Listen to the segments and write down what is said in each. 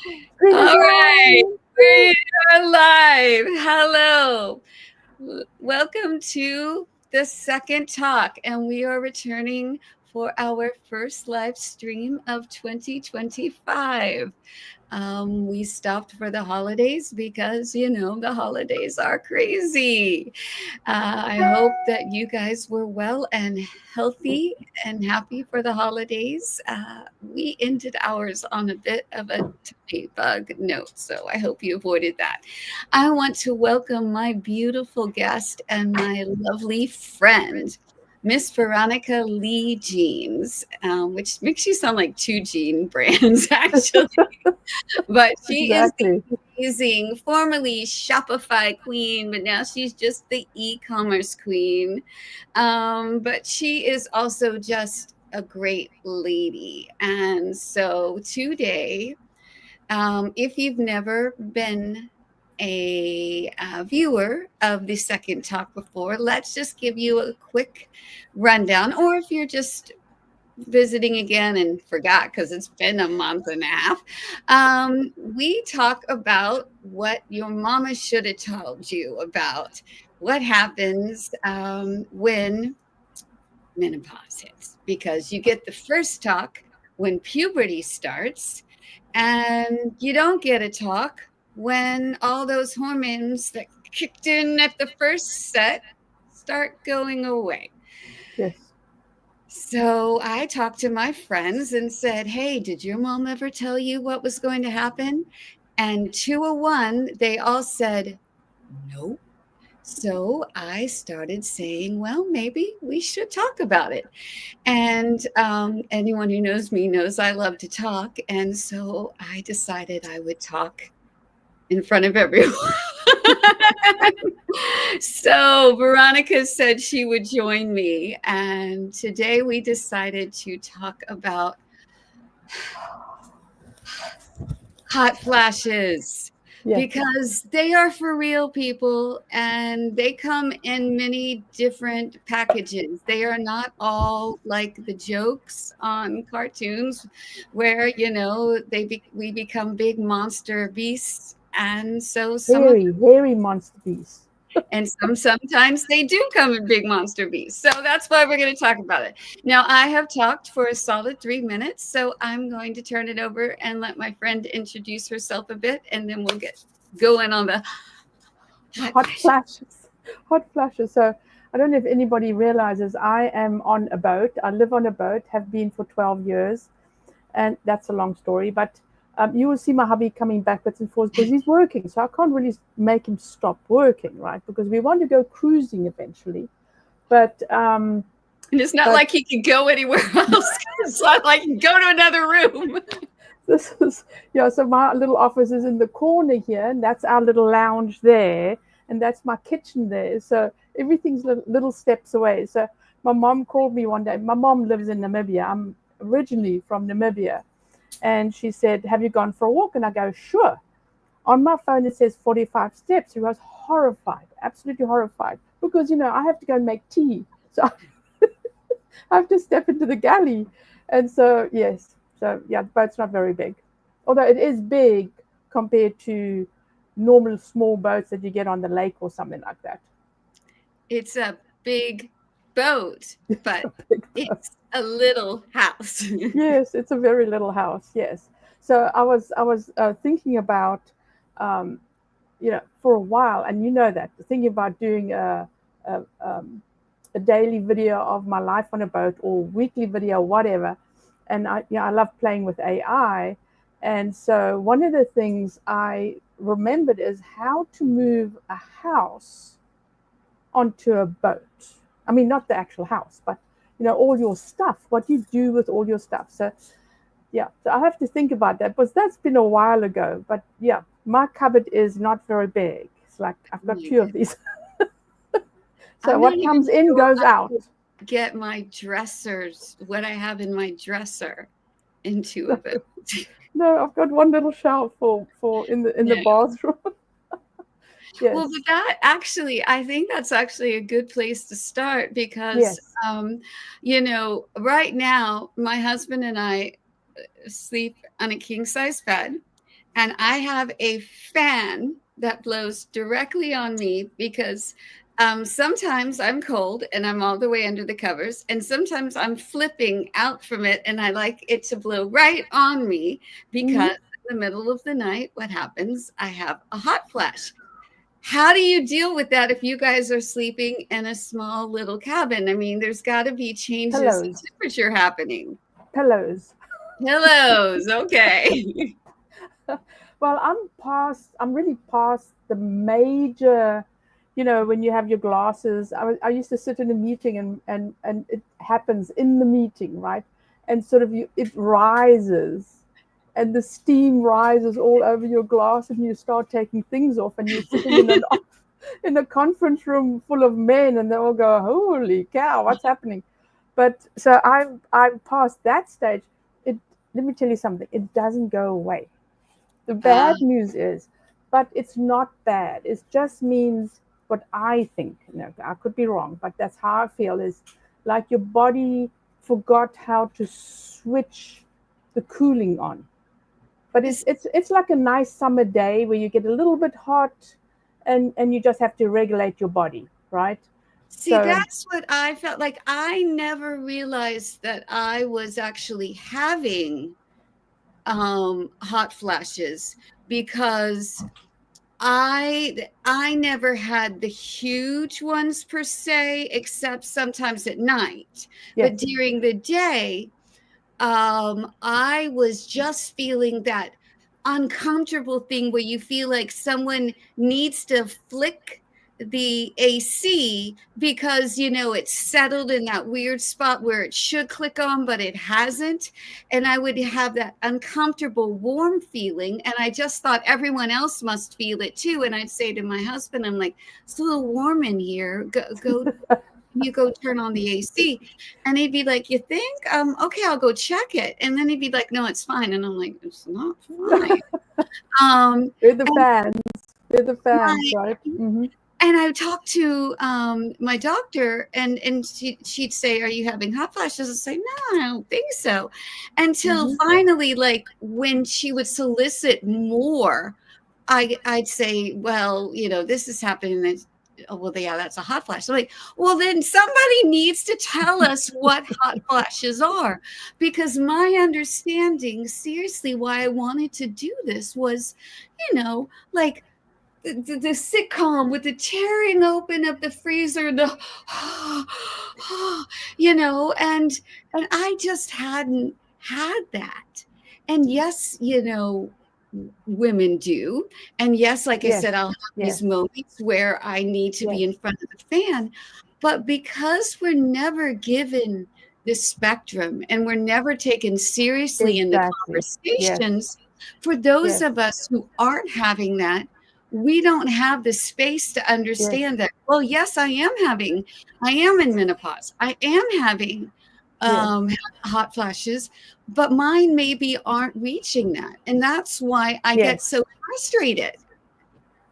Screen is All right, live. we are live. Hello. Welcome to the second talk, and we are returning for our first live stream of 2025. We stopped for the holidays because, the holidays are crazy. I hope that you guys were well and healthy and happy for the holidays. We ended ours on a bit of a tummy bug note, so I hope you avoided that. I want to welcome my beautiful guest and my lovely friend, Miss Veronica Lee Jeans, which makes you sound like two Jean brands, actually. But she is Exactly. the amazing, formerly Shopify queen, but now she's just the e-commerce queen. But she is also just a great lady. And so today, if you've never been a viewer of the second talk before, let's just give you a quick rundown. Or if you're just visiting again and forgot because it's been a month and a half, we talk about what your mama should have told you about what happens when menopause hits, because you get the first talk when puberty starts, and you don't get a talk when all those hormones that kicked in at the first set start going away. Yes. So I talked to my friends and said, "Hey, did your mom ever tell you what was going to happen?" And 201, they all said, "No." So I started saying, "Well, maybe we should talk about it." And anyone who knows me knows I love to talk. And so I decided I would talk in front of everyone. So Veronica said she would join me, and today we decided to talk about hot flashes, Yes. because they are for real, people, and they come in many different packages. They are not all like the jokes on cartoons where, we become big monster beasts. And so some of Hairy, hairy monster beast. and sometimes they do come in big monster beasts. So that's why we're going to talk about it. Now, I have talked for a solid 3 minutes, so I'm going to turn it over and let my friend introduce herself a bit, and then we'll get going on the hot Hot flash. flashes. Hot flashes. So I don't know if anybody realizes I am on a boat. I live on a boat, have been for 12 years. And that's a long story. But you will see my hubby coming backwards and forwards because he's working. So I can't really make him stop working, right? Because we want to go cruising eventually. But And it's not but like he can go anywhere else. It's not like he can go to another room. this is, yeah, so my little office is in the corner here, and that's our little lounge there, and that's my kitchen there. So everything's little steps away. So my mom called me one day. My mom lives in Namibia. I'm originally from Namibia. And she said, "Have you gone for a walk?" And I go, "Sure." On my phone, it says 45 steps. She was horrified, absolutely horrified, because, I have to go and make tea. So I have to step into the galley. And so, yes. So, yeah, the boat's not very big. Although it is big compared to normal small boats that you get on the lake or something like that. It's a big boat, It's but a big boat. it's a little house. Yes, it's a very little house. Yes. So I was thinking about, um, for a while, and that thinking about doing a daily video of my life on a boat or weekly video, whatever. And I love playing with AI. And so one of the things I remembered is how to move a house onto a boat. I mean, not the actual house, but all your stuff, what you do with all your stuff. So yeah, so I have to think about that because that's been a while ago. But yeah, my cupboard is not very big. It's like I've got two of these. So I'm not what even comes in sure goes I out. could get my dressers, what I have in my dresser, into a boat. No, I've got one little shelf for in the Yeah. bathroom. Well, but Yes, I think that's actually a good place to start, because, yes, right now, my husband and I sleep on a king size bed, and I have a fan that blows directly on me because sometimes I'm cold and I'm all the way under the covers, and sometimes I'm flipping out from it and I like it to blow right on me Mm-hmm. because in the middle of the night, what happens? I have a hot flash. How do you deal with that if you guys are sleeping in a small little cabin? I mean, there's got to be changes in Pillows. temperature happening. Pillows. Pillows, okay. Well, I'm really past the major, when you have your glasses. I used to sit in a meeting, and it happens in the meeting, right? And sort of it rises, and the steam rises all over your glass, and you start taking things off, and you're sitting in a conference room full of men, and they all go, "Holy cow, what's happening?" But so I'm past that stage. It Let me tell you something. It doesn't go away. The Uh, bad news is, but it's not bad. It just means what I think. I could be wrong, but that's how I feel. Is like your body forgot how to switch the cooling on. But it's like a nice summer day where you get a little bit hot, and you just have to regulate your body, right? See, So that's what I felt like. I never realized that I was actually having hot flashes because I never had the huge ones per se, except sometimes at night. But yes, during the day, I was just feeling that uncomfortable thing where you feel like someone needs to flick the AC because it's settled in that weird spot where it should click on but it hasn't, and I would have that uncomfortable warm feeling, and I just thought everyone else must feel it too, and I'd say to my husband, I'm like, it's a little warm in here, go you go turn on the AC. And he'd be like, you think? Okay, I'll go check it. And then he'd be like, no, it's fine. And I'm like, it's not fine. Um, we're the and fans. We're the fans, my right? Mm-hmm. and I talked to my doctor, and she'd say, "Are you having hot flashes?" I'd say, "No, I don't think so." Until Mm-hmm. finally, like when she would solicit more, I'd say, "Well, this is happening." And oh, well, yeah, that's a hot flash. I'm like, well, then somebody needs to tell us what hot flashes are, because my understanding, seriously, why I wanted to do this was, like the sitcom with the tearing open of the freezer, and the and I just hadn't had that. And yes, women do. And yes, like I Yes, said, I'll have yes, these moments where I need to be yes, in front of the fan. But because we're never given this spectrum and we're never taken seriously in the exactly. Yes, conversations, for those yes, of us who aren't having that, we don't have the space to yes, understand that, well, yes, I am in menopause. I am having yes, um, hot flashes, but mine maybe aren't reaching that. And that's why I yes. get so frustrated.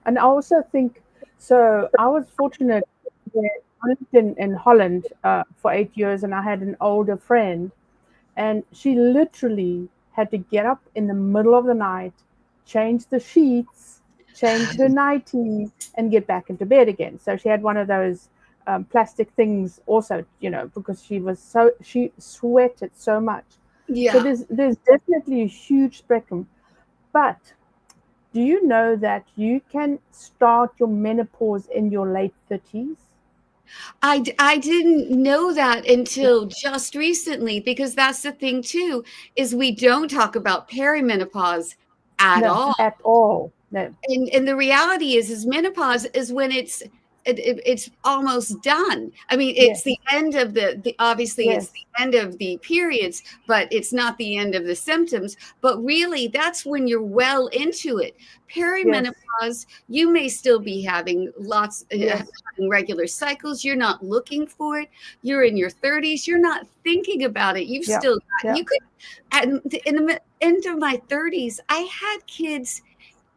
And I also think so. I was fortunate that I lived in Holland for 8 years, and I had an older friend, and she literally had to get up in the middle of the night, change the sheets, change her nightie, and get back into bed again. So she had one of those plastic things, also, because she sweated so much. So Yeah. there's definitely a huge spectrum. But do you know that you can start your menopause in your late 30s? I didn't know that Yeah. until just recently, because that's the thing too, is we don't talk about perimenopause at No, all. at all. No. And the reality is menopause is when it's almost done. I mean, it's the Yes. end of the obviously it's Yes. the end of the periods, but it's not the end of the symptoms. But really, that's when you're well into it. Yes. Perimenopause, you may still be having Yes. having regular cycles. You're not looking for it. You're in your 30s. You're not thinking about it. You've Yeah. still got, Yeah. you could in the end of my 30s, I had kids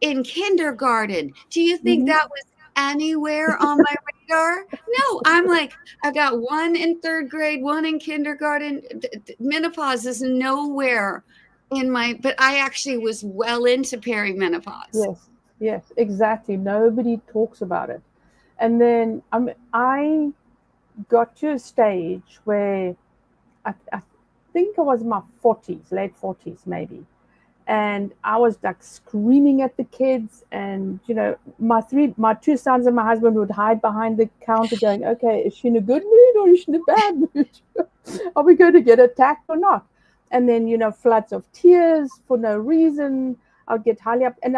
in kindergarten. Do you think Mm-hmm. that was anywhere on my radar? No, I'm like, I got one in third grade, one in kindergarten. Menopause is nowhere. but I actually was well into perimenopause. Yes, yes, exactly. Nobody talks about it. And then I got to a stage where I think I was in my 40s, late 40s maybe. And I was like screaming at the kids, and my two sons and my husband would hide behind the counter, going, "Okay, is she in a good mood or is she in a bad mood? Are we going to get attacked or not?" And then floods of tears for no reason. I'll get highly up, and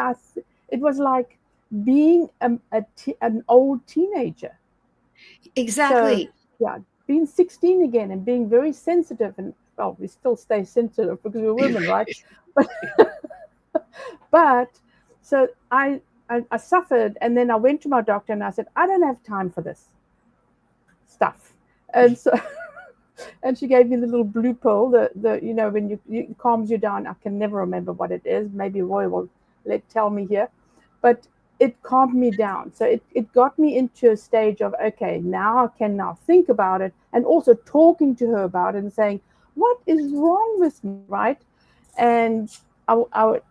it was like being an old teenager. So Exactly. yeah, being 16 again and being very sensitive, and well, we still stay sensitive because we're women, right? But but so I suffered, and then I went to my doctor and I said, I don't have time for this stuff. And so and she gave me the little blue pill, the when you calms you down. I can never remember what it is. Maybe Roy will tell me here, but it calmed me down. So it got me into a stage of, okay, now I can now think about it, and also talking to her about it and saying, what is wrong with me, right? And I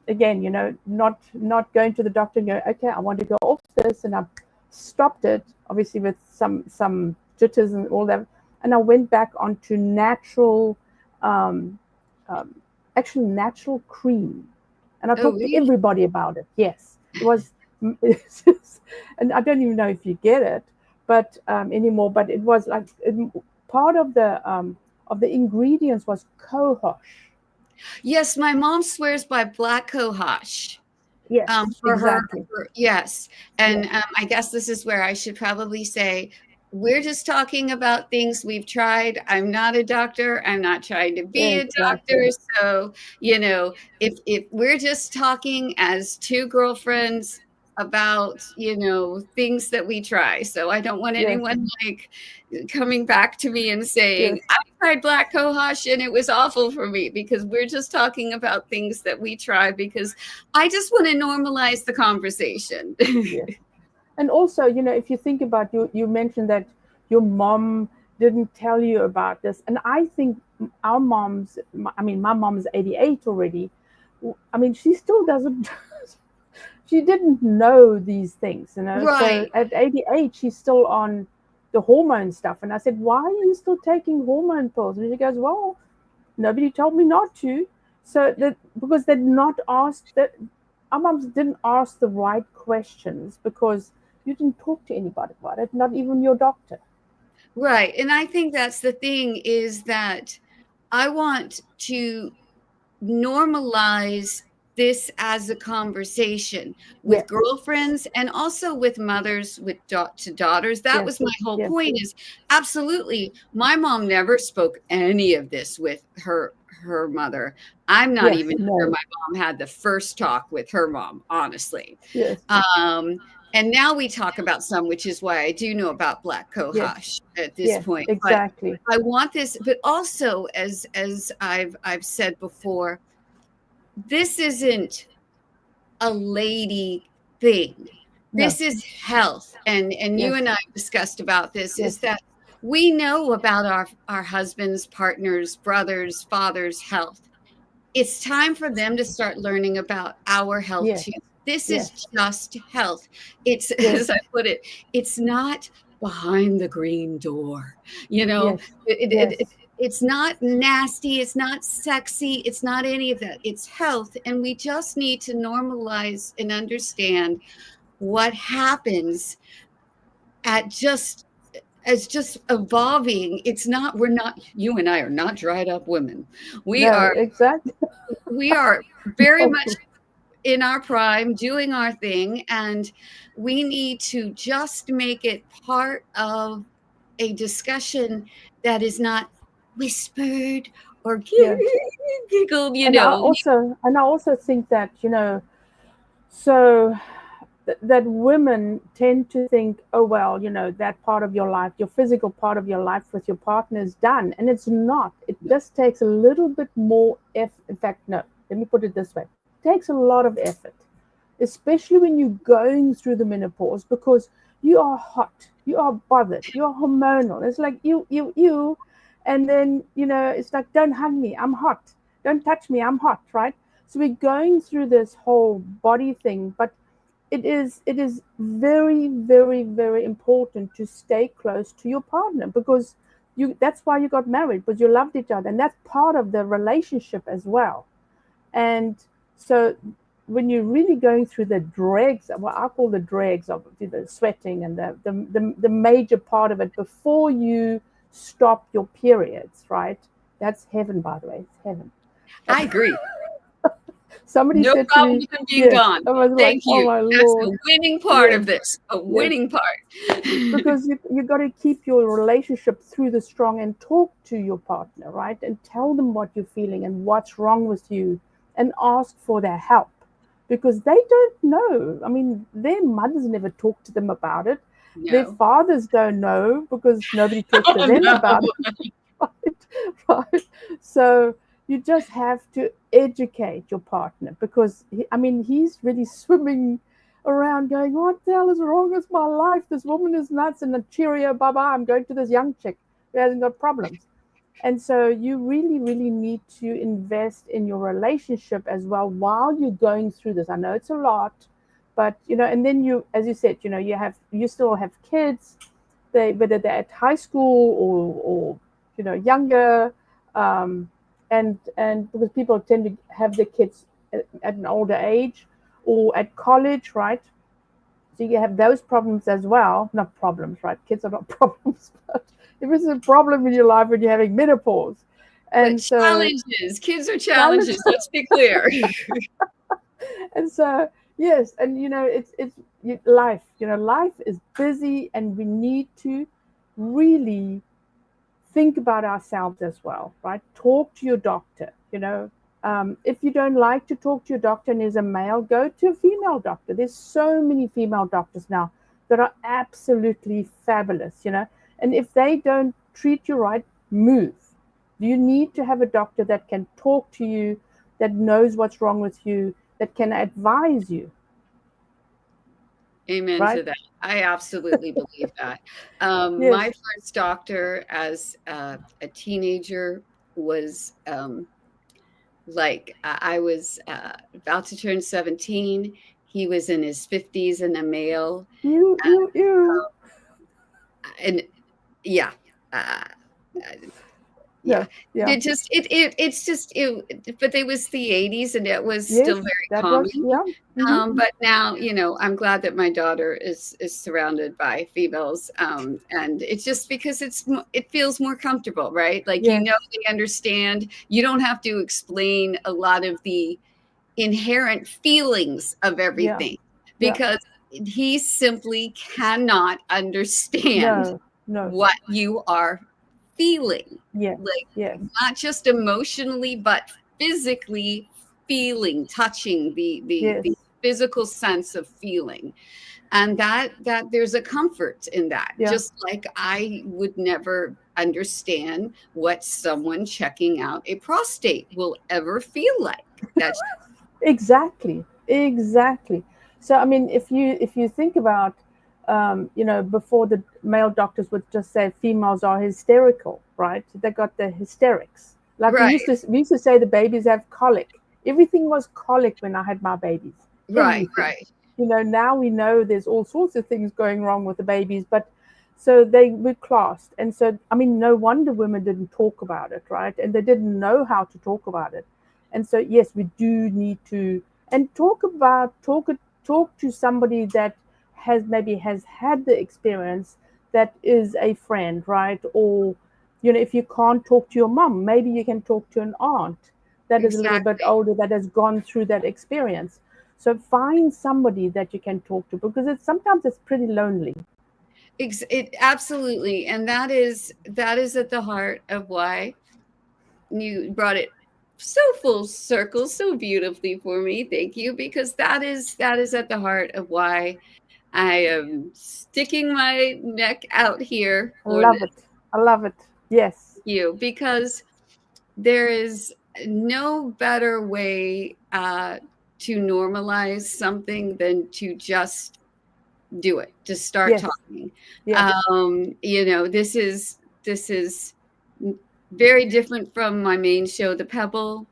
again, not going to the doctor and go, okay, I want to go off this, and I stopped it, obviously with some jitters and all that, and I went back onto natural, um, um, actually natural cream, and I Oh, talked to really? everybody about it. Yes, it was, and I don't even know if you get it, but anymore. But it was like part of the ingredients was cohosh. Yes, my mom swears by black cohosh. Yes, For her, exactly. yes. And Yes, I guess this is where I should probably say, we're just talking about things we've tried. I'm not a doctor. I'm not trying to be a doctor. exactly. So, if we're just talking as two girlfriends about, things that we try. So I don't want Yes, anyone like coming back to me and saying, yes, I tried black cohosh and it was awful for me, because we're just talking about things that we try, because I just want to normalize the conversation. yes. And also, if you think about, you mentioned that your mom didn't tell you about this, and I think our moms, I mean, my mom's 88 already. I mean, she still doesn't. She didn't know these things, So Right. at 88, she's still on the hormone stuff, and I said, "Why are you still taking hormone pills?" And she goes, "Well, nobody told me not to." So that because they'd not asked that, our moms didn't ask the right questions because you didn't talk to anybody about it, not even your doctor. Right. And I think that's the thing, is that I want to normalize this as a conversation with Yes, girlfriends and also with mothers with to daughters. That yes, was my whole yes, point, is absolutely my mom never spoke any of this with her mother. I'm not yes, even sure no, my mom had the first talk with her mom, honestly. yes, um and now we talk about some, which is why I do know about black yes, cohosh at this yes, point. But exactly. I want this, but also, as I've said before, this isn't a lady thing. No, This is health. And you yes, and I discussed about this, yes, is that we know about our husbands, partners, brothers, fathers' health. It's time for them to start learning about our health yes, too. This is yes, just health. It's, yes, as I put it, it's not behind the green door. You know, yes, it, it, it, yes, it's not nasty. It's not sexy. It's not any of that. It's health. And we just need to normalize and understand what happens at just as just evolving. It's not, we're not, you and I are not dried up women. We no, are, exactly. we are very No, much in our prime doing our thing, and we need to just make it part of a discussion that is not whispered or yeah. giggled, And I also think that, so that women tend to think, oh, well, that part of your life, your physical part of your life with your partner is done. And it's not. It just takes a little bit more effort. In fact, no, let me put it this way. It takes a lot of effort, especially when you're going through the menopause, because you are hot, you are bothered, you are hormonal. It's like you. And then, it's like, don't hug me, I'm hot. don't touch me, I'm hot, right? So we're going through this whole body thing, but it is very, very, very important to stay close to your partner, because that's why you got married, because you loved each other, and that's part of the relationship as well. And so when you're really going through the dregs, what I call the dregs of the sweating and the major part of it before you stop your periods, right? That's heaven, by the way. It's heaven. I agree. Somebody No said to problem me, with them being yes, gone. I was like, Thank oh you. my That's Lord. the winning part Yes, of this. A yes. winning part. Because you got to keep your relationship through the strong, and talk to your partner, right? And tell them what you're feeling and what's wrong with you, and ask for their help, because they don't know. I mean, their mothers never talk to them about it. Their No. fathers don't know because nobody talked to Oh them no. about it. Right? Right? So you just have to educate your partner, because I mean, he's really swimming around going, what the hell is wrong with my life? This woman is nuts, and a cheerio, bye bye. I'm going to this young chick who hasn't got problems. And so you really, really need to invest in your relationship as well while you're going through this. I know it's a lot, but and then you, as you said, you still have kids, whether they're at high school or younger, um, and because people tend to have their kids at an older age or at college, right? So you have those problems as well. Not problems, right? Kids are not problems, but if it's a problem in your life when you're having menopause, But and so challenges. Kids are challenge, challenges. Let's be clear. and so yes, and it's life. Life is busy, and we need to really think about ourselves as well, right? Talk to your doctor. If you don't like to talk to your doctor and is a male, go to a female doctor. There's so many female doctors now that are absolutely fabulous. And if they don't treat you right, move. You need to have a doctor that can talk to you, that knows what's wrong with you, that can advise you, Amen right? to that. I absolutely believe that. Yes. My first doctor as a teenager was I was about to turn 17. He was in his 50s and a male. You. And yeah, uh, yeah. Yeah. Yeah. It's just but it was the 80s and it was still Yes. very That was, common. yeah. Hmm. But now, I'm glad that my daughter is surrounded by females, and it's just because it feels more comfortable, right? Like Yes. they understand. You don't have to explain a lot of the inherent feelings of Yeah. everything Yeah. because he simply cannot understand No. No. what you are feeling, Yes. like Yes. not just emotionally, but physically feeling, touching Yes. the physical sense of feeling, and that there's a comfort in that. Yeah. Just like I would never understand what someone checking out a prostate will ever feel like. That's Exactly. Exactly. So I mean, if you think about, before the male doctors would just say females are hysterical, right? They got the hysterics. Like we right, used to we used to say the babies have colic. Everything was colic when I had my babies. right, Everything. right. Now we know there's all sorts of things going wrong with the babies, but so they were classed. And so, I mean, no wonder women didn't talk about it, right? And they didn't know how to talk about it. And so, yes, we do need to, and talk to somebody that has had the experience, that is a friend, right? Or, if you can't talk to your mom, maybe you can talk to an aunt that is a little bit Exactly. older, that has gone through that experience. So find somebody that you can talk to, because sometimes it's pretty lonely. It absolutely, and that is at the heart of why you brought it so full circle so beautifully for me. Thank you, because that is at the heart of why I am sticking my neck out here I for this love it. I love it. Yes. you because there is no better way to normalize something than to just do it, to start Yes. talking. Yes. This is very different from my main show, The Pebble.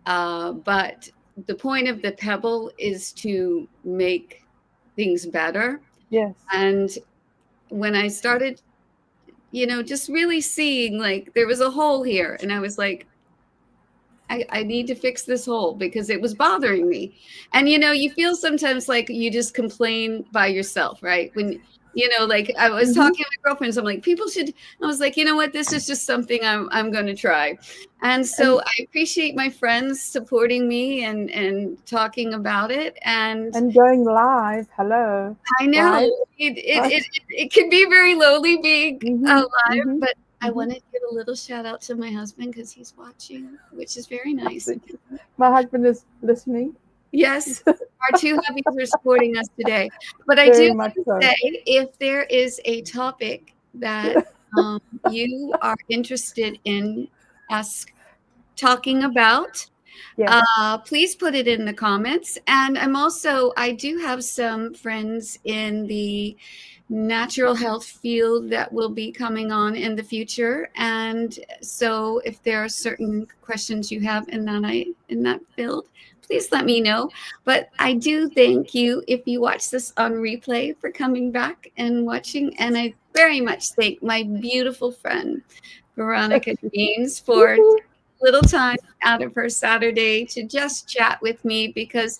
But the point of the pebble is to make things better. Yes. And when I started, just really seeing like there was a hole here, and I was like, I need to fix this hole because it was bothering me. And you feel sometimes like you just complain by yourself, right? When like I was Mm-hmm. talking to my girlfriends, I'm like, people should. I was like, you know what? This is just something I'm going to try. And And so I appreciate my friends supporting me and talking about it. And going live. Hello. I know Right. it Right. can be very lonely being Mm-hmm. alive, Mm-hmm. but I Mm-hmm. want to give a little shout out to my husband because he's watching, which is very nice of him. My husband is listening. Yes, our two hubbies are supporting us today. But I do Very much want to so. say, if there is a topic that you are interested in us talking about, Yes. please put it in the comments. And I do have some friends in the natural health field that will be coming on in the future. And so if there are certain questions you have in that field, please let me know. But I do thank you if you watch this on replay for coming back and watching. And I very much thank my beautiful friend Veronica Jeans for Woohoo. little time out of her Saturday to just chat with me because,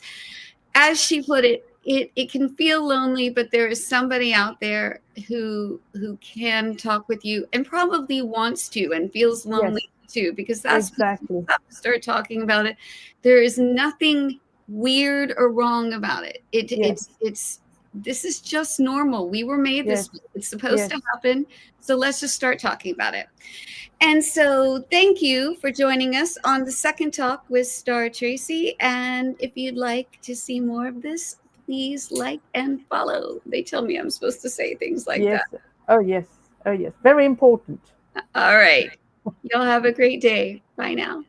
as she put it, it can feel lonely, but there is somebody out there who can talk with you and probably wants to and feels Yes. lonely too, because that's when you Exactly. have to start talking about it. There is nothing weird or wrong about it. Yes. It's this is just normal. We were made Yes. this way. It's supposed Yes. to happen. So let's just start talking about it. And so, thank you for joining us on the second talk with Star Tracy. And if you'd like to see more of this, please like and follow. They tell me I'm supposed to say things like Yes. that. Oh yes. Oh yes. Very important. All right. Y'all have a great day. Bye now.